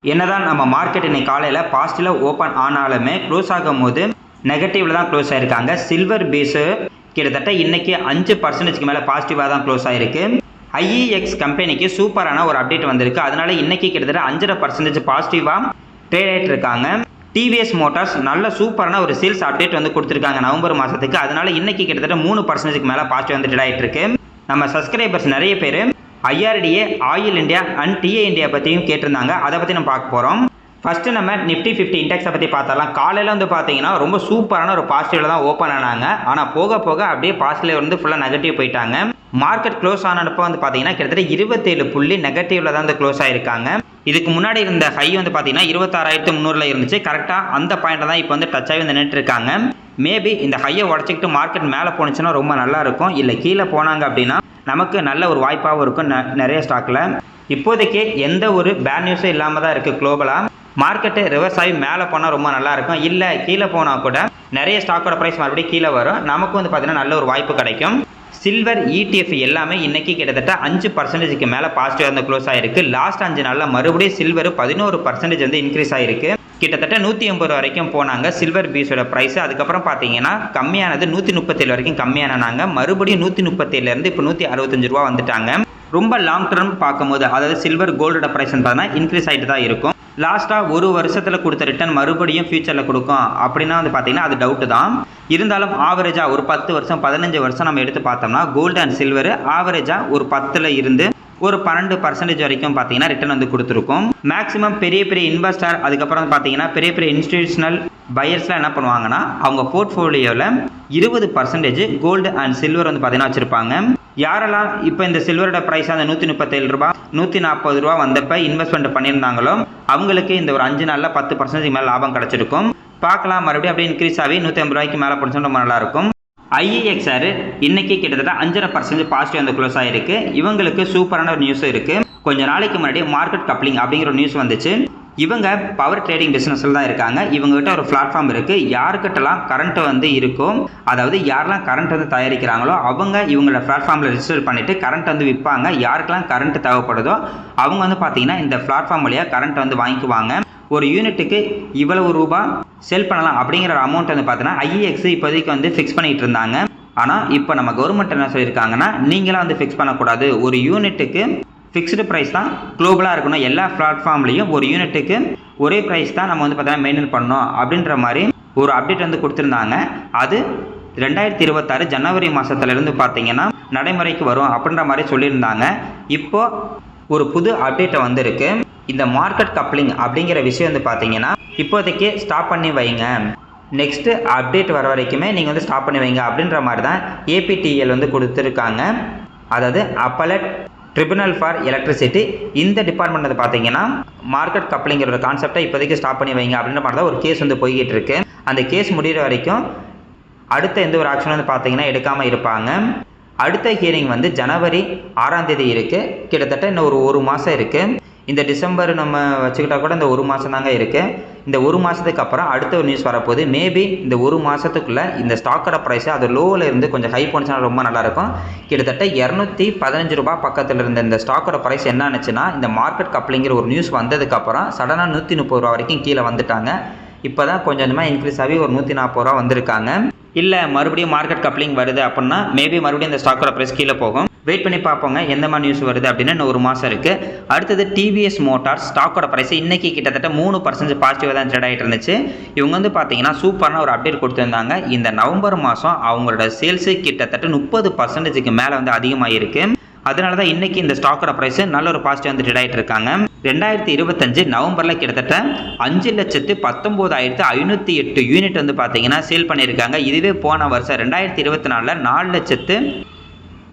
என்னதான் நம்ம மார்க்கெட் இன்னைக்கு காலையில் பாசிட்டிவில் ஓப்பன் ஆனாலுமே க்ளோஸ் ஆகும்போது நெகட்டிவ்ல தான் க்ளோஸ் ஆயிருக்காங்க. சில்வர் பேஸு கிட்டத்தட்ட இன்னைக்கு 5% மேலே பாசிட்டிவாக தான் க்ளோஸ் ஆயிருக்கு. ஐஇஎக்ஸ் கம்பெனிக்கு சூப்பரான ஒரு அப்டேட் வந்திருக்கு. அதனால இன்னைக்கு கிட்டத்தட்ட 5.5% பாசிட்டிவாக ட்ரேட் ஆகிட்டு இருக்காங்க. டிவிஎஸ் மோட்டார்ஸ் நல்ல சூப்பரான ஒரு சேல்ஸ் அப்டேட் வந்து கொடுத்துருக்காங்க நவம்பர் மாதத்துக்கு. அதனால இன்னைக்கு கிட்டத்தட்ட 3% மேலே பாசிட்டிவ் வந்து ட்ரேட் ஆகிட்டு இருக்கு. நம்ம சப்ஸ்கிரைபர்ஸ் நிறைய பேர் IRDA, oil India and DA India பற்றியும் கேட்டிருந்தாங்க. அதை பற்றி நம்ம பார்க்க போகிறோம். ஃபஸ்ட்டு நம்ம நிஃப்டி 50 இண்டெக்ஸை பற்றி பார்த்தரலாம். காலையில் வந்து பார்த்தீங்கன்னா ரொம்ப சூப்பரான ஒரு பாசிட்டிவில் தான் ஓப்பன் ஆனாங்க. ஆனால் போக போக அப்படியே பாசிட்டிவ் வந்து ஃபுல்லாக நெகட்டிவ் போயிட்டாங்க. மார்க்கெட் க்ளோஸ் ஆனப்போ வந்து பார்த்தீங்கன்னா கிட்டத்தட்ட 27 புள்ளி நெகட்டிவில் தான் வந்து க்ளோஸ் ஆயிருக்காங்க. இதுக்கு முன்னாடி இருந்த ஹை வந்து பார்த்தீங்கன்னா 26,300 இருந்துச்சு. கரெக்டாக அந்த பாயிண்ட்டில் தான் இப்போ வந்து டச் ஆகி வந்து நின்றுட்டு இருக்காங்க. மேபி இந்த ஹையை உடச்சிக்கிட்டு மார்க்கெட் மேலே போணுச்சுன்னா ரொம்ப நல்லா இருக்கும். இல்லை கீழே போனாங்க அப்படின்னா நமக்கு நல்ல ஒரு வாய்ப்பாகவும் இருக்கும் நிறைய ஸ்டாக்கில். இப்போதைக்கு எந்த ஒரு பேட் நியூஸும் இல்லாமல் தான் இருக்குது. குளோபலாக மார்க்கெட்டு ரிவர்ஸ் ஆகி மேலே போனால் ரொம்ப நல்லா இருக்கும். இல்லை கீழே போனால் கூட நிறைய ஸ்டாக்கோட ப்ரைஸ் மறுபடியும் கீழே வரும். நமக்கு வந்து பார்த்தீங்கன்னா நல்ல ஒரு வாய்ப்பு கிடைக்கும். சில்வர் ETF எல்லாமே இன்னைக்கு கிட்டத்தட்ட 5% மேலே பாசிட்டிவ் வந்து க்ளோஸ் ஆயிருக்கு. லாஸ்ட் 5 நாளில் மறுபடியும் சில்வர் 11% வந்து இன்க்ரீஸ் ஆயிருக்கு. கிட்டத்தட்ட 180 வரைக்கும் போனாங்க சில்வர் பீஸோட ப்ரைஸ். அதுக்கப்புறம் பார்த்தீங்கன்னா கம்மியானது 137 வரைக்கும் கம்மியானாங்க. மறுபடியும் 137 இப்போ 165 ரூபா வந்துட்டாங்க. ரொம்ப லாங் டர்ம் பார்க்கும்போது அதாவது சில்வர் கோல்டோட ப்ரைஸ் பார்த்தீங்கன்னா இன்க்ரீஸ் ஆகிட்டு தான் இருக்கும். லாஸ்ட்டாக ஒரு வருஷத்தில் கொடுத்த ரிட்டர்ன் மறுபடியும் ஃபியூச்சரில் கொடுக்கும் அப்படின்னா வந்து பார்த்தீங்கன்னா அது டவுட்டு தான். இருந்தாலும் ஆவரேஜாக ஒரு 10 வருஷம் 15 வருஷம் நம்ம எடுத்து பார்த்தோம்னா கோல்டு அண்ட் சில்வர் ஆவரேஜாக ஒரு 10ல் இருந்து ஒரு 12% வரைக்கும் பார்த்தீங்கன்னா ரிட்டர்ன் வந்து கொடுத்துருக்கும். மேக்ஸிமம் பெரிய பெரிய இன்வெஸ்டர் அதுக்கப்புறம் பார்த்தீங்கன்னா பெரிய பெரிய இன்ஸ்டிடியூஷனல் பையர்ஸ்லாம் என்ன பண்ணுவாங்கன்னா அவங்க போர்ட்ஃபோலியோவில் 20% கோல்டு அண்ட் சில்வர் வந்து பார்த்தீங்கன்னா வச்சுருப்பாங்க. யாரெல்லாம் இப்போ இந்த சில்வரோட ப்ரைஸ் அந்த 137 ரூபா 140 ரூபா வந்தப்போ இன்வெஸ்ட்மெண்ட் பண்ணியிருந்தாங்களோ அவங்களுக்கு இந்த ஒரு 5 நாளில் 10% மேலே லாபம் கிடச்சிருக்கும். பார்க்கலாம் மறுபடியும் அப்படியே இன்க்ரீஸ் ஆகி 150 ரூபாய்க்கு மேலே போச்சுன்னா ரொம்ப நல்லாயிருக்கும். ஐஇஎக்ஸ்ஆர் இன்னைக்கு கிட்டத்தட்ட 5.5% பாசிட்டிவ் வந்து க்ளோஸ் ஆகிருக்கு. இவங்களுக்கு சூப்பரான ஒரு நியூஸும் இருக்குது. கொஞ்சம் நாளைக்கு முன்னாடி மார்க்கெட் கப்ளிங் அப்படிங்கிற ஒரு நியூஸ் வந்துச்சு. இவங்க பவர் ட்ரேடிங் பிஸ்னஸில் தான் இருக்காங்க. இவங்ககிட்ட ஒரு பிளாட்ஃபார்ம் இருக்குது. யாருக்கிட்டலாம் கரண்ட் வந்து இருக்கோ அதாவது யாரெல்லாம் கரண்ட் வந்து தயாரிக்கிறாங்களோ அவங்க இவங்களோட பிளாட்ஃபார்மில் ரிஜிஸ்டர் பண்ணிவிட்டு கரண்ட் வந்து விற்பாங்க. யாருக்கெல்லாம் கரண்ட் தேவைப்படுதோ அவங்க வந்து பார்த்தீங்கன்னா இந்த பிளாட்ஃபார்ம் வழியாக கரண்ட் வந்து வாங்கிக்குவாங்க. ஒரு யூனிட்டுக்கு இவ்வளவு ரூபா செல் பண்ணலாம் அப்படிங்கிற ஒரு அமௌண்ட் வந்து பார்த்தீங்கன்னா ஐஇஎக்ஸ் இப்போதைக்கு வந்து ஃபிக்ஸ் பண்ணிகிட்டு இருந்தாங்க. ஆனால் இப்போ நம்ம கவர்மெண்ட் என்ன சொல்லியிருக்காங்கன்னா நீங்களாம் வந்து ஃபிக்ஸ் பண்ணக்கூடாது. ஒரு யூனிட்டுக்கு ஃபிக்ஸ்டு ப்ரைஸ் தான் குளோபலாக இருக்கணும். எல்லா பிளாட்ஃபார்ம்லேயும் ஒரு யூனிட்டுக்கு ஒரே ப்ரைஸ் தான் நம்ம வந்து பார்த்தீங்கன்னா மெயின்டைன் பண்ணணும் அப்படின்ற மாதிரி ஒரு அப்டேட் வந்து கொடுத்துருந்தாங்க. அது 2026 ஜனவரி மாதத்துலேருந்து பார்த்தீங்கன்னா நடைமுறைக்கு வரும் அப்படின்ற மாதிரி சொல்லியிருந்தாங்க. இப்போது ஒரு புது அப்டேட்டை வந்திருக்கு. இந்த மார்க்கெட் கப்ளிங் அப்படிங்கிற விஷயம் வந்து பார்த்தீங்கன்னா இப்போதைக்கு ஸ்டாப் பண்ணி வைங்க. நெக்ஸ்ட்டு அப்டேட் வர வரைக்குமே நீங்கள் வந்து ஸ்டாப் பண்ணி வைங்க அப்படின்ற மாதிரி தான் ஏபிடிஎல் வந்து கொடுத்துருக்காங்க. அதாவது அப்பலட் ட்ரிபியூனல் ஃபார் எலக்ட்ரிசிட்டி. இந்த டிபார்ட்மெண்ட் வந்து பார்த்தீங்கன்னா மார்க்கெட் கப்ளிங்கிற ஒரு கான்செப்டை இப்போதைக்கு ஸ்டாப் பண்ணி வைங்க அப்படின்ற மாதிரி தான் ஒரு கேஸ் வந்து போய்கிட்டு இருக்கு. அந்த கேஸ் முடிகிற வரைக்கும் அடுத்த எந்த ஒரு ஆக்ஷன் வந்து பார்த்தீங்கன்னா எடுக்காமல் இருப்பாங்க. அடுத்த ஹியரிங் வந்து ஜனவரி 6ஆம் தேதி இருக்குது. கிட்டத்தட்ட இன்னும் ஒரு மாதம் இருக்குது. இந்த டிசம்பர் நம்ம வச்சுக்கிட்டா கூட இந்த ஒரு மாதம் தாங்க இருக்குது. இந்த ஒரு மாதத்துக்கு அப்புறம் அடுத்த ஒரு நியூஸ் வரப்போகுது. மேபி இந்த ஒரு மாதத்துக்குள்ளே இந்த ஸ்டாக்கோட ப்ரைஸு அது லோவில் இருந்து கொஞ்சம் ஹை போனுச்சுன்னா ரொம்ப நல்லாயிருக்கும். கிட்டத்தட்ட 215 ரூபா பக்கத்தில் இருந்த இந்த ஸ்டாக்கோட ப்ரைஸ் என்ன ஆச்சுன்னா இந்த மார்க்கெட் கப்ளிங்கிற ஒரு நியூஸ் வந்ததுக்கப்புறம் சடனாக 130 ரூபா வரைக்கும் கீழே வந்துட்டாங்க. இப்போ தான் கொஞ்சம் கொஞ்சமாக இன்க்ரீஸ் ஆகி ஒரு 140 ரூபா வந்திருக்காங்க. இல்லை மறுபடியும் மார்க்கெட் கப்ளிங் வருது அப்படின்னா மேபி மறுபடியும் இந்த ஸ்டாக்கோட ப்ரைஸ் கீழே போகும். வெயிட் பண்ணி பார்ப்போங்க எந்த மாதிரி நியூஸ் வருது அப்படின்னு. இன்னும் ஒரு மாதம் இருக்குது. அடுத்தது டிவிஎஸ் மோட்டார்ஸ் ஸ்டாக்கோட ப்ரைஸ் இன்றைக்கி கிட்டத்தட்ட 3% பாசிட்டிவாக தான் ட்ரேட் ஆகிட்டு இருந்துச்சு. இவங்க வந்து பார்த்தீங்கன்னா சூப்பரான ஒரு அப்டேட் கொடுத்துருந்தாங்க. இந்த நவம்பர் மாதம் அவங்களோட சேல்ஸு கிட்டத்தட்ட 30% மேலே வந்து அதிகமாகிருக்கு. அதனால தான் இன்றைக்கி இந்த ஸ்டாக்கோட ப்ரைஸு நல்ல ஒரு பாசிட்டிவ் வந்து ட்ரேட் ஆகிட்டு இருக்காங்க. 2025 நவம்பரில் கிட்டத்தட்ட 5,19,508 யூனிட் வந்து பார்த்தீங்கன்னா சேல் பண்ணியிருக்காங்க. இதுவே போன வருஷம் 2024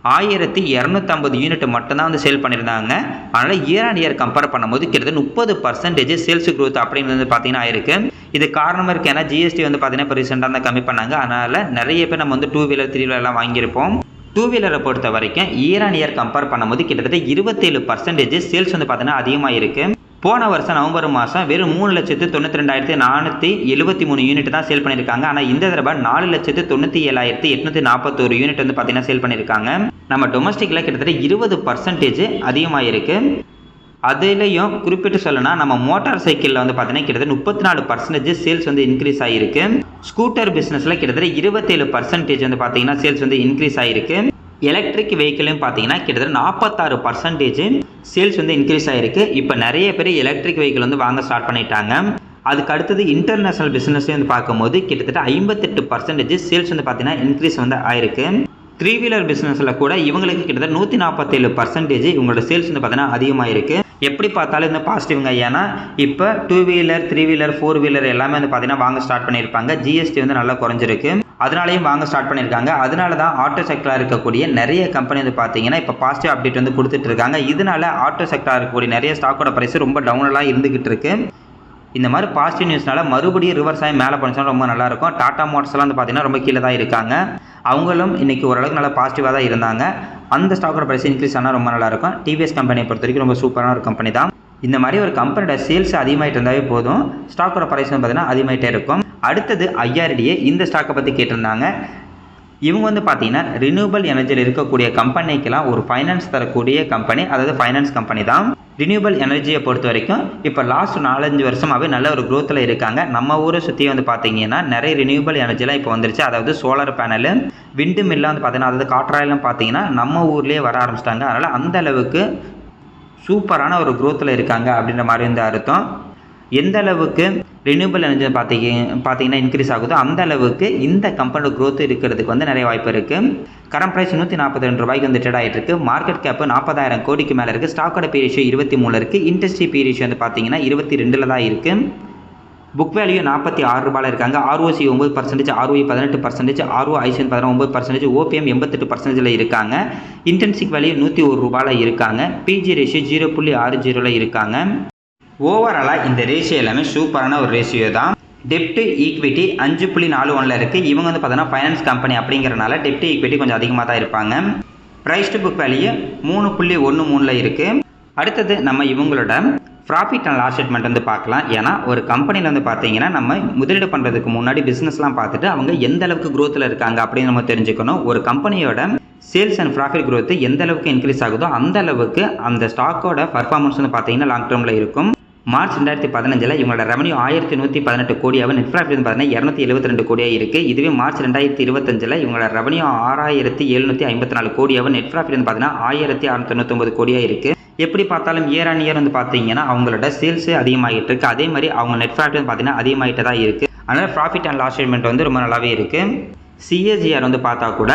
4,01,250 யூனிட் மட்டும்தான் வந்து சேல் பண்ணியிருந்தாங்க. அதனால் இயர் அண்ட் இயர் கம்பேர் பண்ணும்போது கிட்டத்தட்ட 30% சேல்ஸ் க்ரோத் அப்படின்னு வந்து பார்த்தீங்கன்னா ஆயிருக்கு. இது காரணமாக இருக்குது. ஏன்னா ஜிஎஸ்டி வந்து பார்த்தீங்கன்னா இப்போ ரீசெண்டாக தான் கம்மி பண்ணாங்க. அதனால் நிறைய பேர் நம்ம வந்து 2 வீலர் 3 வீலர்லாம் வாங்கியிருப்போம். 2 வீலரை பொறுத்த வரைக்கும் இயர் அண்ட் இயர் கம்பேர் பண்ணும்போது கிட்டத்தட்ட 27% சேல்ஸ் வந்து பார்த்தீங்கன்னா அதிகமாக இருக்குது. போன வருஷம் நவம்பர் மாதம் வெறும் 3,92,473 யூனிட் தான் சேல் பண்ணியிருக்காங்க. ஆனால் இந்த தடவை 4,97,841 யூனிட் வந்து பார்த்தீங்கன்னா சேல் பண்ணியிருக்காங்க. நம்ம டொமஸ்டிக்கில் கிட்டத்தட்ட 20% அதிகமாக இருக்குது. அதுலேயும் குறிப்பிட்டு சொல்லணும்னா நம்ம மோட்டார் சைக்கிளில் வந்து பார்த்தீங்கன்னா கிட்டத்தட்ட 34% சேல்ஸ் வந்து இன்க்ரீஸ் ஆகிருக்கு. ஸ்கூட்டர் பிஸ்னஸில் கிட்டத்தட்ட 27% வந்து பார்த்தீங்கன்னா சேல்ஸ் வந்து இன்க்ரீஸ் ஆகிருக்கு. எலக்ட்ரிக் வெஹிக்கிளையும் பார்த்தீங்கன்னா கிட்டத்தட்ட 46% சேல்ஸ் வந்து இன்க்ரீஸ் ஆகிருக்கு. இப்போ நிறைய பேர் எலக்ட்ரிக் வெஹிக்கிள் வந்து வாங்க ஸ்டார்ட் பண்ணிட்டாங்க. அதுக்கு அடுத்தது இன்டர்நேஷனல் பிஸ்னஸே வந்து பார்க்கும்போது கிட்டத்தட்ட 58% சேல்ஸ் வந்து பார்த்தீங்கன்னா இன்க்ரீஸ் வந்து ஆயிருக்கு. 3 வீலர் பிஸ்னஸில் கூட இவங்களுக்கு கிட்டத்தட்ட 147% இவங்களோட சேல்ஸ் வந்து பார்த்தீங்கன்னா அதிகமாக இருக்குது. எப்படி பார்த்தாலும் இந்த பாசிட்டிவ்ங்க. ஏன்னா இப்போ 2 வீலர் 3 வீலர் 4 வீலர் எல்லாமே வந்து பார்த்தீங்கன்னா வாங்க ஸ்டார்ட் பண்ணியிருப்பாங்க. ஜிஎஸ்டி வந்து நல்லா குறைஞ்சிருக்கு, அதனாலையும் வாங்க ஸ்டார்ட் பண்ணியிருக்காங்க. அதனால தான் ஆட்டோ செக்டராக இருக்கக்கூடிய நிறைய கம்பெனி வந்து பார்த்தீங்கன்னா இப்போ பாசிட்டிவ் அப்டேட் வந்து கொடுத்துட்டு இருக்காங்க. இதனால ஆட்டோ செக்டராக இருக்கக்கூடிய நிறைய ஸ்டாக்கோட ப்ரைஸ் ரொம்ப டவுனெலாம் இருந்துகிட்டு இருக்கு. இந்த மாதிரி பாசிட்டிவ் நியூஸ்னால மறுபடியும் ரிவர்ஸ் ஆகி மேலே போனிச்சுன்னா ரொம்ப நல்லாயிருக்கும். டாடா மோட்டர்ஸ்லாம் வந்து பார்த்தீங்கன்னா ரொம்ப கீழே தான் இருக்காங்க. அவங்களும் இன்றைக்கி ஓரளவுக்கு நல்லா பாசிட்டிவாக தான் இருந்தாங்க. அந்த ஸ்டாக்கோட ப்ரைஸ் இன்க்ரீஸ் ஆனால் ரொம்ப நல்லாயிருக்கும். டிவிஎஸ் கம்பெனியை பொறுத்த வரைக்கும் ரொம்ப சூப்பரான ஒரு கம்பெனி தான். இந்த மாதிரி ஒரு கம்பெனியோட சேல்ஸ் அதிகமாகிட்டு இருந்தாவே போதும், ஸ்டாக்கோட ப்ரைஸ் வந்து பார்த்தீங்கன்னா அதிகமாகிட்டே இருக்கும். அடுத்தது IRDA இந்த ஸ்டாக்கை பற்றி கேட்டிருந்தாங்க. இவங்க வந்து பார்த்தீங்கன்னா ரினியூவபிள் எனர்ஜியில் இருக்கக்கூடிய கம்பெனிக்கெல்லாம் ஒரு ஃபைனான்ஸ் தரக்கூடிய கம்பெனி, அதாவது ஃபைனான்ஸ் கம்பெனி தான். ரினியூவபிள் எனர்ஜியை பொறுத்த வரைக்கும் இப்போ லாஸ்ட் 4-5 வருஷமாகவே நல்ல ஒரு க்ரோத்தில் இருக்காங்க. நம்ம ஊரை சுற்றி வந்து பார்த்தீங்கன்னா நிறைய ரினியூவபிள் எனர்ஜிலாம் இப்போ வந்துருச்சு. அதாவது சோலார் பேனலு, விண்டு மில்லாம் வந்து பார்த்தீங்கன்னா, அதாவது காற்றாலைலாம் பார்த்தீங்கன்னா நம்ம ஊர்லேயே வர ஆரம்பிச்சிட்டாங்க. அதனால் அந்த அளவுக்கு சூப்பரான ஒரு க்ரோத்தில் இருக்காங்க அப்படின்ற மாதிரி வந்து அர்த்தம். எந்த அளவுக்கு ரினியூவபிள் எனர்ஜி பார்த்தீங்கன்னா இன்க்ரீஸ் ஆகுதோ அந்த அளவுக்கு இந்த கம்பெனியோட க்ரோத் இருக்கிறதுக்கு வந்து நிறைய வாய்ப்பு இருக்குது. கரண்ட் ப்ரைஸ் 142 ரூபாய்க்கு வந்து ட்ரேட் ஆகிட்டு இருக்கு. மார்க்கெட் கேப் 40,000 கோடிக்கு மேலே இருக்குது. ஸ்டாக்கோட பி ரேஷியோ 23 இருக்குது. இண்டஸ்ட்ரி பி ரேஷியோ வந்து பார்த்தீங்கன்னா 22 தான் இருக்குது. புக் வேல்யூ 46 ரூபாயில் இருக்காங்க. ROC 9%, ROE 18%, ROIC 19%, OPM 88% இருக்காங்க. இன்டென்சிக் வேல்யூ 101 ரூபாயில் இருக்காங்க. பிஜி ரேஷியோ 0.60 இருக்காங்க. ஓவராலாக இந்த ரேஷியோ எல்லாமே சூப்பரான ஒரு ரேஷியோ தான். டெப்ட் ஈக்விட்டி 5.41 இருக்குது. இவங்க வந்து பார்த்தீங்கன்னா ஃபைனான்ஸ் கம்பெனி அப்படிங்கிறனால டெப்ட் ஈக்விட்டி கொஞ்சம் அதிகமாக தான் இருப்பாங்க. ப்ரைஸ் டு புக் வேல்யூ 3.13 இருக்குது. அடுத்தது நம்ம இவங்களோட ப்ராஃபிட் அண்ட் லாஸ் ஸ்டேட்மெண்ட் வந்து பார்க்கலாம். ஏன்னா ஒரு கம்பெனியில் வந்து பார்த்தீங்கன்னா நம்ம முதலீடு பண்ணுறதுக்கு முன்னாடி பிஸ்னஸ்லாம் பார்த்துட்டு அவங்க எந்த அளவுக்கு க்ரோத்தில் இருக்காங்க அப்படின்னு நம்ம தெரிஞ்சுக்கணும். ஒரு கம்பெனியோட சேல்ஸ் அண்ட் ப்ராஃபிட் க்ரோத் எந்த அளவுக்கு இன்க்ரீஸ் ஆகுதோ அந்த அளவுக்கு அந்த ஸ்டாக்கோட பர்ஃபார்மன்ஸ் வந்து பார்த்தீங்கன்னா லாங் டேர்மில் இருக்கும். மார்ச் 2015 இவங்களோட ரெவன்யூ 1118 கோடியாகவும் நெட் ப்ராஃபிட் வந்து பார்த்தீங்கன்னா 272 கோடியாக இருக்குது. இதுவே மார்ச் 2025 இவங்களோட ரெவன்யூ 6754 கோடியாகவும் நெட் ப்ராஃபிட் வந்து பார்த்தீங்கன்னா 1699 கோடியாக இருக்குது. எப்படி பார்த்தாலும் இயர் ஆன் இயர் வந்து பார்த்தீங்கன்னா அவங்களோட சேல்ஸு அதிகமாகிட்டு இருக்குது. அதே மாதிரி அவங்க நெட் ப்ராஃபிட் வந்து பார்த்தீங்கன்னா அதிகமாகிட்டு தான் இருக்குது. அதனால் ப்ராஃபிட் அண்ட் லாஸ் ஸ்டேட்மெண்ட் வந்து ரொம்ப நல்லாவே இருக்குது. CAGR வந்து பார்த்தா கூட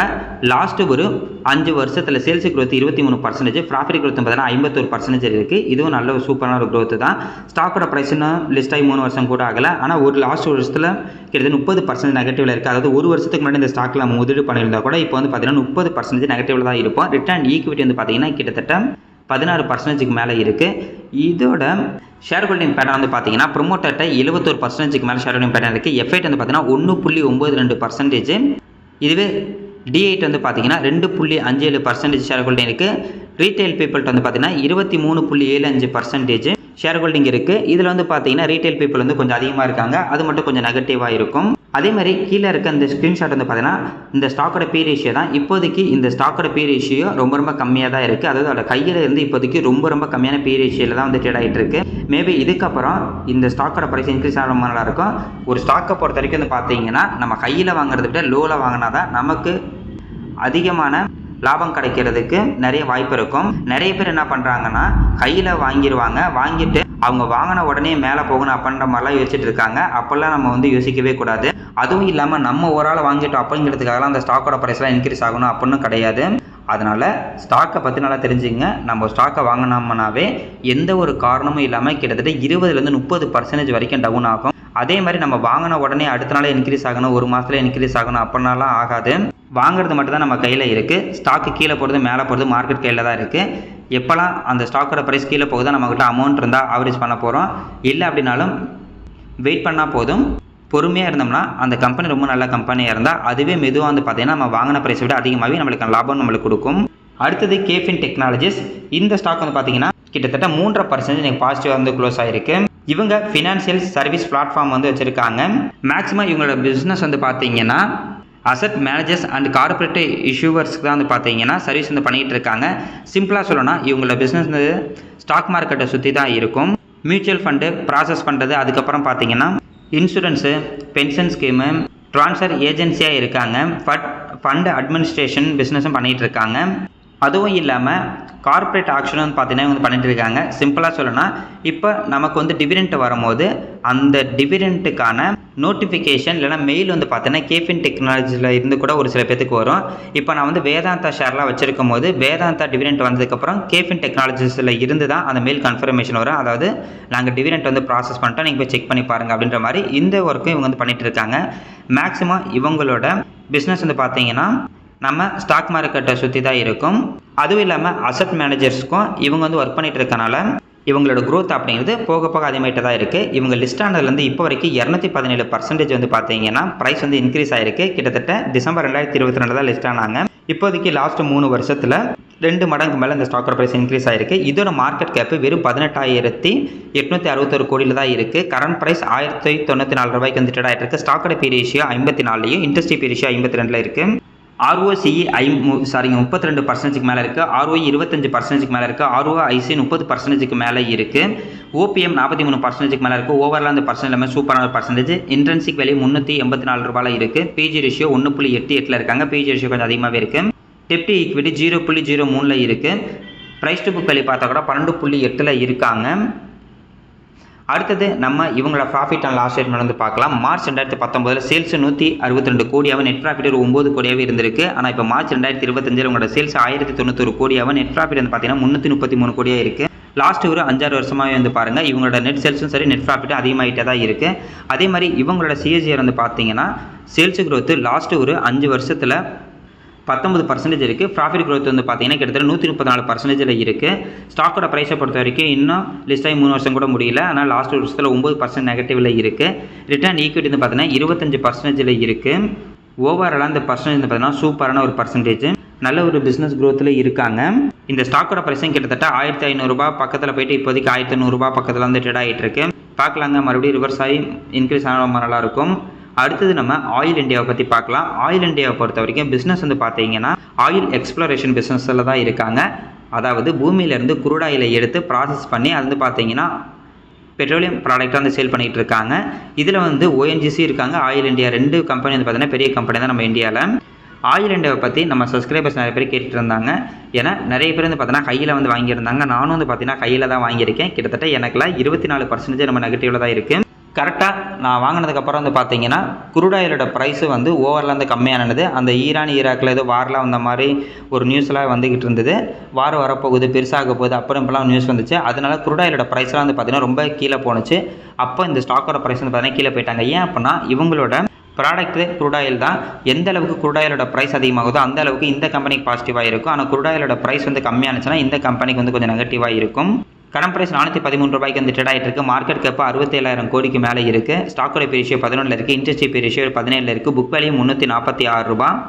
லாஸ்ட்டு ஒரு 5 வருஷத்தில் சேல்ஸ் க்ரோத் 23%, ப்ராஃபிட் க்ரோத் பார்த்தீங்கன்னா 51% இருக்குது. இதுவும் நல்ல ஒரு சூப்பரான ஒரு க்ரோத்து தான். ஸ்டாக்கோட ப்ரைஸ்னு லிஸ்ட் ஆகி 3 வருஷம் கூட ஆகலை. ஆனால் ஒரு லாஸ்ட் வருஷத்தில் கிட்டத்தட்ட 30% நெகட்டிவில் இருக்குது. அதாவது ஒரு வருஷத்துக்கு முன்னாடி இந்த ஸ்டாக்கில் நம்ம முதலீடு பண்ணியிருந்தா கூட இப்போ வந்து பார்த்தீங்கன்னா 30% நெகட்டிவில் தான் இருப்போம். ரிட்டர்ன் ஈக்விட்டி வந்து பார்த்தீங்கன்னா கிட்டத்தட்ட 16% மேலே இருக்குது. இதோட ஷேர் ஹோல்டிங் பேட்டர்ன் வந்து பார்த்தீங்கன்னா ப்ரொமோட்டர்கிட்ட 71% மேலே ஷேர் ஹோல்டிங் பேட்டர்ன் இருக்குது. F8 வந்து பார்த்தீங்கன்னா 1.92%. இதுவே D8 வந்து பார்த்தீங்கன்னா 2.57% ஷேர் ஹோல்டிங் இருக்குது. ரீட்டைல் பீப்புள்கிட்ட வந்து பார்த்தீங்கன்னா 23.75% ஷேர் ஹோல்டிங் இருக்குது. இதில் வந்து பார்த்தீங்கன்னா ரீட்டைல் பீப்புள் வந்து கொஞ்சம் அதிகமாக இருக்காங்க. அது மட்டும் கொஞ்சம் நெகட்டிவாக இருக்கும். அதே மாதிரி கீழே இருக்க இந்த ஸ்க்ரீன்ஷாட் வந்து பார்த்தீங்கன்னா இந்த ஸ்டாக்கோட பி ரேஷியோ தான். இப்போதைக்கு இந்த ஸ்டாக்கோட பி ரேஷியோ ரொம்ப கம்மியாக தான் இருக்குது. அதாவது அதோட கையில் இருந்து இப்போதைக்கு ரொம்ப கம்மியான பி ரேஷியோவில் தான் வந்து ட்ரேட் ஆகிட்டு இருக்கு. மேபி இதுக்கப்புறம் இந்த ஸ்டாக்கோட ப்ரைஸ் இன்க்ரீஸ் ஆக ரொம்ப நல்லாயிருக்கும். ஒரு ஸ்டாக்கை பொறுத்த வரைக்கும் வந்து பார்த்தீங்கன்னா நம்ம கையில் வாங்குறத விட லோவில் வாங்கினா தான் நமக்கு அதிகமான லாபம் கிடைக்கிறதுக்கு நிறைய வாய்ப்பு இருக்கும். நிறைய பேர் என்ன பண்ணுறாங்கன்னா கையில் வாங்கிடுவாங்க, வாங்கிட்டு அவங்க வாங்கின உடனே மேலே போகணும் அப்படின்ற மாதிரிலாம் யோசிச்சுட்டு இருக்காங்க. அப்போல்லாம் நம்ம வந்து யோசிக்கவே கூடாது. அதுவும் இல்லாமல் நம்ம ஒரு ஆள் வாங்கிட்டோம் அப்படிங்கிறதுக்காகலாம் அந்த ஸ்டாக்கோட ப்ரைஸ்லாம் இன்க்ரீஸ் ஆகணும் அப்படின்னு கிடையாது. அதனால் ஸ்டாக்கை பற்றி நல்லா தெரிஞ்சுங்க. நம்ம ஸ்டாக்கை வாங்கினோம்னாவே எந்த ஒரு காரணமும் இல்லாமல் கிட்டத்தட்ட 20-30% வரைக்கும் டவுன் ஆகும். அதே மாதிரி நம்ம வாங்கின உடனே அடுத்த நாளே இன்க்ரீஸ் ஆகணும், ஒரு மாதத்துல இன்க்ரீஸ் ஆகணும் அப்படின்னாலாம் ஆகாது. வாங்குறது மட்டும் தான் நம்ம கையில் இருக்குது. ஸ்டாக்கு கீழே போகிறது மேலே போகிறது மார்க்கெட் கையில் தான் இருக்குது. எப்போல்லாம் அந்த ஸ்டாக்கோட ப்ரைஸ் கீழே போகுதோ நம்மக்கிட்ட அமௌண்ட் இருந்தால் ஆவரேஜ் பண்ண போகிறோம். இல்லை அப்படின்னாலும் வெயிட் பண்ணால் போதும். பொறுமையாக இருந்தோம்னா அந்த கம்பெனி ரொம்ப நல்ல கம்பெனியாக இருந்தால் அதுவே மெதுவாக வந்து பார்த்தீங்கன்னா நம்ம வாங்கின ப்ரைஸை விட அதிகமாகவே நம்மளுக்கு லாபம் நம்மளுக்கு கொடுக்கும். அடுத்தது கேஃபின் டெக்னாலஜிஸ். இந்த ஸ்டாக் வந்து பார்த்தீங்கன்னா கிட்டத்தட்ட 3% பாசிட்டிவாக வந்து க்ளோஸ் ஆகிருக்கு. இவங்க ஃபினான்ஷியல் சர்வீஸ் பிளாட்ஃபார்ம் வந்து வச்சுருக்காங்க. மேக்ஸிமம் இவங்களோட பிஸ்னஸ் வந்து பார்த்தீங்கன்னா அசட் மேனேஜர்ஸ் அண்ட் கார்பரேட் இஷ்யூவர்ஸ்க்கு தான் வந்து பார்த்தீங்கன்னா சர்வீஸ் வந்து பண்ணிகிட்டு இருக்காங்க. சிம்பிளாக சொல்லணும்னா இவங்களோட பிஸ்னஸ் வந்து ஸ்டாக் மார்க்கெட்டை சுற்றி தான் இருக்கும். மியூச்சுவல் ஃபண்டு ப்ராசஸ் பண்ணுறது, அதுக்கப்புறம் பார்த்தீங்கன்னா இன்சூரன்ஸு, பென்ஷன் ஸ்கீமு, ட்ரான்ஸ்ஃபர் ஏஜென்சியாக இருக்காங்க, ஃபண்ட் அட்மினிஸ்ட்ரேஷன் பிஸ்னஸும் பண்ணிகிட்டு இருக்காங்க. அதுவும் இல்லாமல் கார்ப்பரேட் ஆக்ஷனும் பார்த்தீங்கன்னா இவங்க பண்ணிட்டு இருக்காங்க. சிம்பிளாக சொல்லணும்னா இப்போ நமக்கு வந்து டிவிடெண்ட் வரும்போது அந்த டிவிடெண்ட்டுக்கான நோட்டிஃபிகேஷன் இல்லைனா மெயில் வந்து பார்த்தீங்கன்னா கேஃபின் டெக்னாலஜியில் இருந்து கூட ஒரு சில பேத்துக்கு வரும். இப்போ நான் வந்து வேதாந்தா ஷேர்லாம் வச்சிருக்கும் போது வேதாந்தா டிவிடெண்ட் வந்ததுக்கப்புறம் கேஃபின் டெக்னாலஜிஸில் இருந்து தான் அந்த மெயில் கன்ஃபர்மேஷன் வரும். அதாவது நாங்கள் டிவிடெண்ட் வந்து ப்ராசஸ் பண்ணிட்டோம், நீங்கள் போய் செக் பண்ணி பாருங்கள் அப்படின்ற மாதிரி இந்த ஒர்க்கும் இவங்க வந்து பண்ணிகிட்டு இருக்காங்க. மேக்ஸிமம் இவங்களோட பிஸ்னஸ் வந்து பார்த்தீங்கன்னா நம்ம ஸ்டாக் மார்க்கெட்டை சுற்றி தான் இருக்கும். அதுவும் இல்லாமல் அசட் மேனேஜர்ஸ்க்கும் இவங்க வந்து ஒர்க் பண்ணிகிட்டு இருக்கனால இவங்களோட க்ரோத் அப்படிங்கிறது போக போக அதிகமாகிட்டு தான் இருக்குது. இவங்க லிஸ்ட் ஆனதுலேருந்து இப்போ வரைக்கும் 217% வந்து பார்த்தீங்கன்னா ப்ரைஸ் வந்து இன்க்ரீஸ் ஆகிருக்கு. கிட்டத்தட்ட டிசம்பர் 2022 தான் லிஸ்ட் ஆனாங்க. இப்போதைக்கு லாஸ்ட் 3 வருஷத்தில் 2 மடங்கு மேலே இந்த ஸ்டாக்கோட ப்ரைஸ் இன்க்ரீஸ் ஆகிருக்கு. இதோட மார்க்கெட் கேப்பு வெறும் 18,861 கோடியில் தான் இருக்குது. கரண்ட் ப்ரைஸ் 1094 ரூபாய்க்கு வந்து ட்ரேட் ஆகிட்டு இருக்குது. ஸ்டாக்கோட பி ரேஷியோ 54லையும் இண்டஸ்ட்ரி பி ரேஷியோ 52 இருக்குது. ROCE 32% மேலே இருக்குது. ROE 25% மேலே இருக்குது. ROIC 30% மேலே இருக்குது. OPM 43% மேலே இருக்குது. ஓவரால் அந்த பர்சன்ட் எல்லாமே சூப்பரான பர்சன்டேஜ். இன்ட்ரென்சிக் வேல்யூ 384 ரூபாயில் இருக்குது. PG ரேஷியோ 1.88 இருக்காங்க. PG ரேஷியோ கொஞ்சம் அதிகமாகவே இருக்குது. டெப்ட் ஈக்விட்டி 0.03 இருக்குது. ப்ரைஸ் டு புக் வேல்யூ பார்த்தா கூட 12.8 இருக்காங்க. அடுத்தது நம்ம இவங்களோட ப்ராஃபிட் அண்ட் லாஸ் ஸ்டேட்மெண்ட் வந்து பார்க்கலாம். மார்ச் 2019 சேல்ஸ் 162 கோடியாகவும் நெட் ப்ராஃபிட் 9 கோடியாகவே இருந்திருக்கு. ஆனால் இப்போ மார்ச் 2025 உங்களோட சேல்ஸ் 1091 கோடியாகவும் நெட் ப்ராஃபிட் வந்து பார்த்தீங்கன்னா 333 கோடியாக இருக்குது. லாஸ்ட் ஒரு 5-6 வருஷமாகவே வந்து பாருங்கள் இவங்களோட நெட் சேல்ஸும் சரி நெட் ப்ராஃபிட்டும் அதிகமாகிட்டே தான் இருக்குது. அதே மாதிரி இவங்களோட CAGR வந்து பார்த்தீங்கன்னா சேல்ஸ் க்ரோத்து லாஸ்ட்டு ஒரு 5 வருஷத்தில் 19% இருக்குது. ப்ராஃபிட் க்ரோத் வந்து பார்த்தீங்கன்னா கிட்டத்தட்ட 134% இருக்குது. ஸ்டாக்கோட ப்ரைஸை பொறுத்த வரைக்கும் இன்னும் லிஸ்ட் ஆகி 3 வருஷம் கூட முடியல. ஆனால் லாஸ்ட் வருஷத்தில் 9% நெகட்டிவில் இருக்குது. ரிட்டர்ன் ஈக்விட்டி வந்து பார்த்தீங்கன்னா 25% இருக்குது. ஓவராலாக இந்த பர்சன்டேஜ் வந்து பார்த்தீங்கன்னா சூப்பரான ஒரு பர்சன்டேஜ். நல்ல ஒரு பிஸ்னஸ் க்ரோத்தில் இருக்காங்க. இந்த ஸ்டாக்கோட ப்ரைஸும் கிட்டத்தட்ட 1500 ரூபாய் பக்கத்தில் போயிட்டு இப்போதைக்கு 1100 ரூபாய் பக்கத்தில் வந்து ட்ரேட் ஆகிட்டு இருக்கு. பார்க்கலாங்க, மறுபடியும் ரிவர்ஸ் ஆகி இன்க்ரீஸ் ஆன ரொம்ப நல்லாயிருக்கும். அடுத்தது நம்ம ஆயில் இந்தியாவை பற்றி பார்க்கலாம். ஆயில் இந்தியாவை பொறுத்த வரைக்கும் பிஸ்னஸ் வந்து பார்த்தீங்கன்னா ஆயில் எக்ஸ்ப்ளோரேஷன் பிஸ்னஸில் தான் இருக்காங்க. அதாவது பூமியிலேருந்து குரூட் ஆயிலை எடுத்து ப்ராசஸ் பண்ணி அது வந்து பார்த்தீங்கன்னா பெட்ரோலியம் ப்ராடக்டாக வந்து சேல் பண்ணிகிட்டு இருக்காங்க. இதில் வந்து ONGC இருக்காங்க, ஆயில் இந்தியா 2 கம்பெனி வந்து பார்த்தீங்கன்னா பெரிய கம்பெனி தான் நம்ம இந்தியாவில். ஆயில் இந்தியாவை பற்றி நம்ம சப்ஸ்கிரைபர்ஸ் நிறைய பேர் கேட்டுட்டு இருந்தாங்க. ஏன்னா நிறைய பேர் வந்து பார்த்தீங்கன்னா கையில் வந்து வாங்கியிருந்தாங்க. நானும் வந்து பார்த்தீங்கன்னா கையில் தான் வாங்கியிருக்கேன். கிட்டத்தட்ட எனக்குலாம் 24% நம்ம நெகட்டிவில் தான் இருக்குது. கரெக்டாக நான் வாங்கினதுக்கப்புறம் வந்து பார்த்தீங்கன்னா குரூட் ஆயிலோட ப்ரைஸு வந்து ஓவரில் வந்து கம்மியானது. அந்த ஈராக்கில் ஏதோ வாரெலாம் வந்த மாதிரி ஒரு நியூஸ்லாம் வந்துக்கிட்டு இருந்தது. வார் வரப்போகுது, பெருசாக போகுது, அப்புறம் இப்போலாம் நியூஸ் வந்துச்சு. அதனால குரூட் ஆயிலோட ப்ரைஸ்லாம் வந்து பார்த்தீங்கன்னா ரொம்ப கீழே போணுச்சு. அப்போ இந்த ஸ்டாக்கோட ப்ரைஸ் வந்து பார்த்தீங்கன்னா கீழே போயிட்டாங்க. ஏன் அப்படின்னா இவங்களோட ப்ராடக்ட்டு குரூட் ஆயில் தான். எந்த அளவுக்கு குரூட் ஆயிலோட ப்ரைஸ் அதிகமாகுதோ அந்த அளவுக்கு இந்த கம்பெனிக்கு பாசிட்டிவாக இருக்கும். ஆனால் குரூட் ஆயிலோட ப்ரைஸ் வந்து கம்மியானுச்சுன்னா இந்த கம்பெனிக்கு வந்து கொஞ்சம் நெகட்டிவாக இருக்கும். கரண்ட் ப்ரைஸ் 413 ரூபாய்க்கு வந்து ட்ரேட் ஆகிட்டு இருக்குது. மார்க்கெட் கேப் 67,000 கோடிக்கு மேலே இருக்குது. ஸ்டாக்கோட பி ரேஷியோ 11 இருக்குது. இன்ட்ரெஸ்ட் பி ரேஷியோ 17 இருக்குது. புக் வேல்யூ 346 ரூபாய்.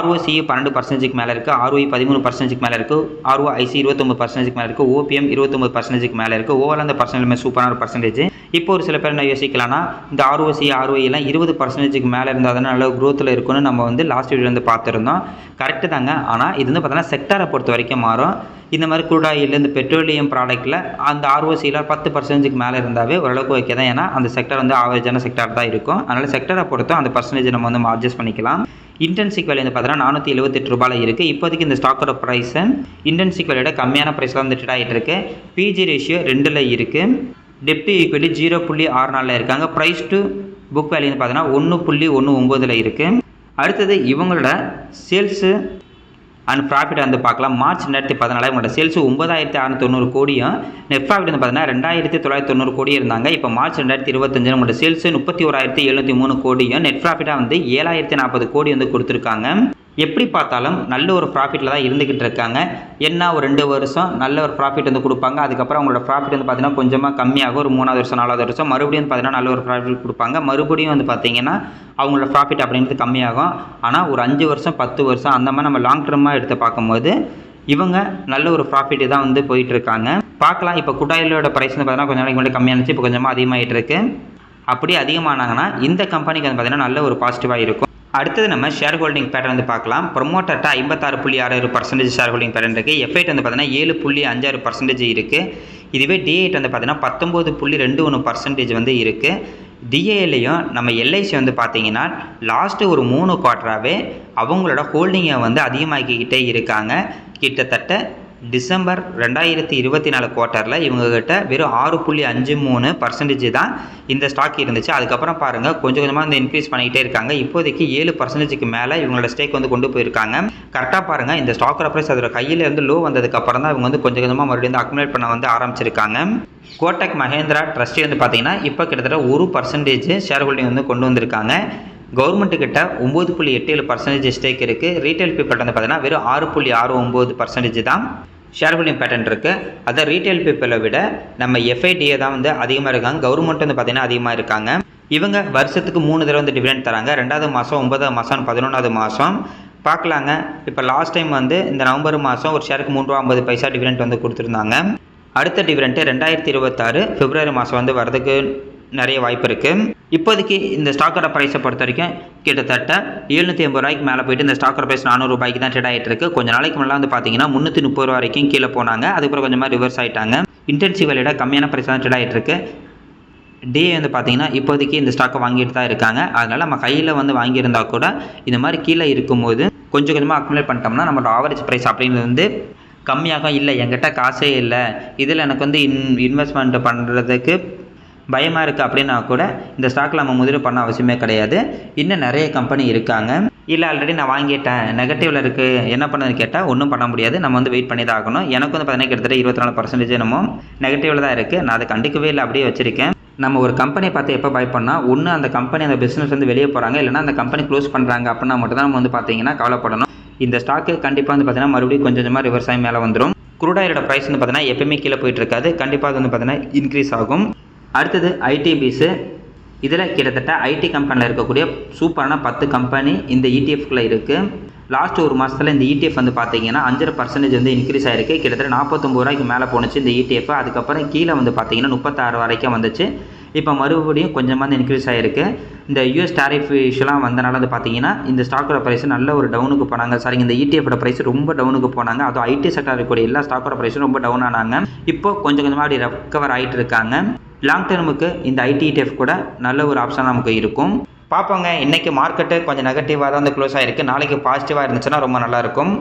ROCE 12% மேலே இருக்குது. ROE 13% மேலே இருக்குது. ROIC 29% மேலே இருக்குது. OPM 29% மேலே இருக்குது. ஓவரால் அந்த பர்சன்டேஜ் சூப்பரான ஒரு பர்சன்டேஜ். இப்போ ஒரு சில பேர் என்ன யோசிக்கலாம்னா இந்த ROCE ROE எல்லாம் 20% மேலே இருந்தால் தானே நல்ல க்ரோத்தில் இருக்குன்னு நம்ம வந்து லாஸ்ட் வீடியோ வந்து பார்த்துருந்தோம். கரெக்டு தாங்க. ஆனால் இது வந்து பார்த்தீங்கன்னா செக்டாரை பொறுத்த வரைக்கும் மாறும். இந்த மாதிரி குரூட் ஆயில் இந்த பெட்ரோலியம் ப்ராடக்ட்டில் அந்த ROCEல 10% மேலே இருந்தாவே ஓரளவுக்கு ஓகே தான். ஏன்னா அந்த செக்டர் வந்து ஆவரேஜான செக்டார் தான் இருக்கும். அதனால் செக்டரை பொறுத்தும் அந்த பர்சன்டேஜ் நம்ம வந்து அட்ஜஸ்ட் பண்ணிக்கலாம். இன்டென்சிக் வேல்யூ வந்து பார்த்தீங்கன்னா 478 ரூபாயில் இருக்குது. இப்போதைக்கு இந்த ஸ்டாக்கோட ப்ரைஸு இன்டென்சிக் வேலையோட கம்மியான ப்ரைஸில் வந்து ட்ரேட் ஆகிட்டு இருக்கு. PG ரேஷியோ 2ல் இருக்குது. டெப்ட் ஈக்விட்டி 0.64 இருக்காங்க. ப்ரைஸ் டு புக் வேல்யூ வந்து பார்த்தீங்கன்னா 1.19 இருக்குது. அடுத்தது இவங்களோட சேல்ஸு அண்ட் ப்ராஃபிட் வந்து பார்க்கலாம். மார்ச் 2014 உங்களோட சேல்ஸ் 9,690 கோடியும் நெட் ப்ராஃபிட் வந்து பார்த்தீங்கன்னா 2,990 கோடி இருந்தாங்க. இப்போ மார்ச் 2025 உங்களோட சேல்ஸ் 31,703 கோடியும் நெட் ப்ராஃபிட்டாக வந்து 7,040 கோடி வந்து கொடுத்துருக்காங்க. எப்படி பார்த்தாலும் நல்ல ஒரு ப்ராஃபிட்டில் தான் இருந்துக்கிட்டு இருக்காங்க. என்ன ஒரு 2 வருஷம் நல்ல ஒரு ப்ராஃபிட் வந்து கொடுப்பாங்க. அதுக்கப்புறம் அவங்களோட ப்ராஃபிட் வந்து பார்த்தீங்கன்னா கொஞ்சமாக கம்மியாகும். ஒரு 3வது வருஷம் 4வது வருஷம் மறுபடியும் வந்து பார்த்தீங்கன்னா நல்ல ஒரு ப்ராஃபிட் கொடுப்பாங்க. மறுபடியும் வந்து பார்த்தீங்கன்னா அவங்களோட ப்ராஃபிட் அப்படின்றது கம்மியாகும். ஆனால் ஒரு 5 வருஷம் 10 வருஷம் அந்த மாதிரி நம்ம லாங் டர்மாக எடுத்து பார்க்கும்போது இவங்க நல்ல ஒரு ப்ராஃபிட்டு தான் வந்து போயிட்டுருக்காங்க. பார்க்கலாம். இப்போ குட்டாயிலோட ப்ரைஸ் வந்து பார்த்தீங்கன்னா கொஞ்சம் நாளைக்கு முன்னாடி கம்மியானுச்சு. இப்போ கொஞ்சமாக அதிகமாகிட்டு இருக்குது. அப்படி அதிகமானாங்கன்னா இந்த கம்பெனிக்கு வந்து பார்த்தீங்கன்னா நல்ல ஒரு பாசிட்டிவாக இருக்கும். அடுத்தது நம்ம ஷேர் ஹோல்டிங் பேட்டர்ன் வந்து பார்க்கலாம். ப்ரொமோட்டர்ட்ட 56.66% ஷேர் ஹோல்டிங் பேட்டர்ன் இருக்குது. எஃப்ஐட் வந்து பார்த்தீங்கன்னா 7.56% இருக்குது. இதுவே டிஐட் வந்து பார்த்தீங்கன்னா 19.21% வந்து இருக்குது. டிஏலையும் நம்ம எல்ஐசி வந்து பார்த்தீங்கன்னா லாஸ்ட்டு ஒரு 3 குவார்ட்டராகவே அவங்களோட ஹோல்டிங்கை வந்து அதிகமாக்கிக்கிட்டே இருக்காங்க. கிட்டத்தட்ட டிசம்பர் 2024 குவார்ட்டரில் இவங்ககிட்ட வெறும் 6.53% தான் இந்த ஸ்டாக் இருந்துச்சு. அதுக்கப்புறம் பாருங்கள் கொஞ்சம் கொஞ்சமாக வந்து இன்க்ரீஸ் பண்ணிக்கிட்டே இருக்காங்க. இப்போதைக்கு 7%க்கு மேலே இவங்களோட ஸ்டேக் வந்து கொண்டு போயிருக்காங்க. கரெக்டாக பாருங்கள் இந்த ஸ்டாக்கோட ப்ரைஸ் அதோட கையில் இருந்து லோ வந்ததுக்கப்புறம் தான் இவங்க வந்து கொஞ்சம் கொஞ்சமாக மறுபடியும் வந்து அக்குமுலேட் பண்ண வந்து ஆரம்பிச்சிருக்காங்க. கோட்டக் மஹேந்திரா ட்ரஸ்டி வந்து பார்த்தீங்கன்னா இப்போ கிட்டத்தட்ட 1% ஷேர் ஹோல்டிங் வந்து கொண்டு வந்திருக்காங்க. கவர்மெண்ட்டுக்கிட்ட 9.87% ஸ்டேக் இருக்குது. ரீட்டைல் பீப்பிள் வந்து பார்த்தீங்கன்னா வெறும் 6.69% தான் ஷேர் ஹோல்டிங் பேட்டர்ன் இருக்குது. அதை ரீட்டைல் பீப்பிளை விட நம்ம எஃப்ஐடிஏ தான் வந்து அதிகமாக இருக்காங்க. கவர்மெண்ட் வந்து பார்த்தீங்கன்னா அதிகமாக இருக்காங்க. இவங்க வருஷத்துக்கு 3 தடவை வந்து டிவிடெண்ட் தராங்க. 2வது மாதம், 9வது மாதம், 11வது மாதம் பார்க்கலாங்க. இப்போ லாஸ்ட் டைம் வந்து இந்த நவம்பர் மாதம் ஒரு ஷேருக்கு ₹3.50 டிவிடெண்ட் வந்து கொடுத்துருந்தாங்க. அடுத்த டிவிடெண்ட்டு 2026 பிப்ரவரி மாதம் வந்து வரதுக்கு நிறைய வாய்ப்பு இருக்குது. இப்போதைக்கு இந்த ஸ்டாக்கோட ப்ரைஸை பொறுத்த வரைக்கும் கிட்டத்தட்ட ₹780 மேலே போயிட்டு இந்த ஸ்டாக்கோட ப்ரைஸ் ₹400 தான் ட்ரேட் ஆகிட்டு இருக்கு. கொஞ்சம் நாளைக்கு முன்னாடி வந்து பார்த்தீங்கன்னா ₹330 வரைக்கும் கீழே போனாங்க. அதுக்கப்புறம் கொஞ்சமாக ரிவர்ஸ் ஆகிட்டாங்க. இன்டென்சிவ் வேலையோட கம்மியான ப்ரைஸ் தான் ட்ரேட் ஆகிட்டு இருக்கு. டிஏ வந்து பார்த்தீங்கன்னா இப்போதைக்கு இந்த ஸ்டாக்கை வாங்கிட்டு தான் இருக்காங்க. அதனால் நம்ம கையில் வந்து வாங்கியிருந்தா கூட இந்த மாதிரி கீழே இருக்கும்போது கொஞ்சம் கொஞ்சமாக அக்குமுலேட் பண்ணிட்டோம்னா நம்மளோட ஆவரேஜ் ப்ரைஸ் அப்படின்றது வந்து கம்மியாகும். இல்லை என்கிட்ட காசே இல்லை, இதில் எனக்கு வந்து இன்வெஸ்ட்மெண்ட் பண்ணுறதுக்கு பயமாக இருக்குது அப்படின்னா கூட இந்த ஸ்டாக்கில் நம்ம முதலீடு பண்ண அவசியமே கிடையாது. இன்னும் நிறைய கம்பெனி இருக்காங்க. இல்லை ஆல்ரெடி நான் வாங்கிட்டேன், நெகட்டிவில் இருக்குது, என்ன பண்ணுறதுன்னு கேட்டால் ஒன்றும் பண்ண முடியாது. நம்ம வந்து வெயிட் பண்ணி தான் ஆகணும். எனக்கு வந்து பார்த்தீங்கன்னா கிட்டத்தட்ட 24% நம்ம நெகட்டிவில் தான் இருக்குது. நான் அதை கண்டுக்கவே இல்லை, அப்படியே வச்சுருக்கேன். நம்ம ஒரு கம்பெனியை பார்த்து எப்போ பை பண்ணால் ஒன்று அந்த கம்பெனி அந்த பிஸ்னஸ் வந்து வெளியே போகிறாங்க, இல்லைனா அந்த கம்பெனி க்ளோஸ் பண்ணுறாங்க அப்படின்னா மட்டும் தான் நம்ம வந்து பார்த்தீங்கன்னா கவலைப்படணும். இந்த ஸ்டாக்கு கண்டிப்பாக வந்து பார்த்தீங்கன்னா மறுபடியும் கொஞ்சம் கொஞ்சமாக ரிவர்ஸ் ஆகி மேலே வந்துடும். க்ரூட் ஆயிலோட ப்ரைஸ் வந்து பார்த்தீங்கன்னா எப்பயுமே கீழே போயிட்டு இருக்காது. கண்டிப்பாக அது வந்து பார்த்தீங்கன்னா இன்க்ரீஸ் ஆகும். அடுத்தது ஐடிபிஸு. இதில் கிட்டத்தட்ட ஐடி கம்பெனியில் இருக்கக்கூடிய சூப்பரான 10 கம்பெனி இந்த இடிஎஃப்குள்ளே இருக்குது. லாஸ்ட் ஒரு மாதத்தில் இந்த இடிஎஃப் வந்து பார்த்தீங்கன்னா 5% வந்து இன்க்ரீஸ் ஆகிருக்கு. கிட்டத்தட்ட ₹49 மேலே போணுச்சு இந்த இடிஎஃப். அதுக்கப்புறம் கீழே வந்து பார்த்தீங்கன்னா 36 வரைக்கும் வந்துச்சு. இப்போ மறுபடியும் கொஞ்சமாக வந்து இன்க்ரீஸ் ஆகிருக்கு. இந்த யூஎஸ் டாரிஃப் இஷ்யூலாம் வந்தனால வந்து பார்த்தீங்கன்னா இந்த ஸ்டாக்கோட ப்ரைஸ் நல்ல ஒரு டவுனுக்கு போனாங்க. சாரிங்க, இந்த இடிஎஃபோட ப்ரைஸ் ரொம்ப டவுனுக்கு போனாங்க. அதுவும் ஐடி செக்டர் இருக்கக்கூடிய எல்லா ஸ்டாக்கோட ப்ரைஸும் ரொம்ப டவுன் ஆனாங்க. இப்போ கொஞ்சம் கொஞ்சமாக அப்படி ரெக்கவர் ஆகிட்டு இருக்காங்க. லாங் டர்முக்கு இந்த ஐடி இடிஎஃப் கூட நல்ல ஒரு ஆப்ஷன் நமக்கு இருக்கும். பார்ப்போங்க. இன்றைக்கி மார்க்கெட்டு கொஞ்சம் நெகட்டிவாக தான் வந்து க்ளோஸ் ஆகிருக்கு. நாளைக்கு பாசிட்டிவாக இருந்துச்சுன்னா ரொம்ப நல்லாயிருக்கும்.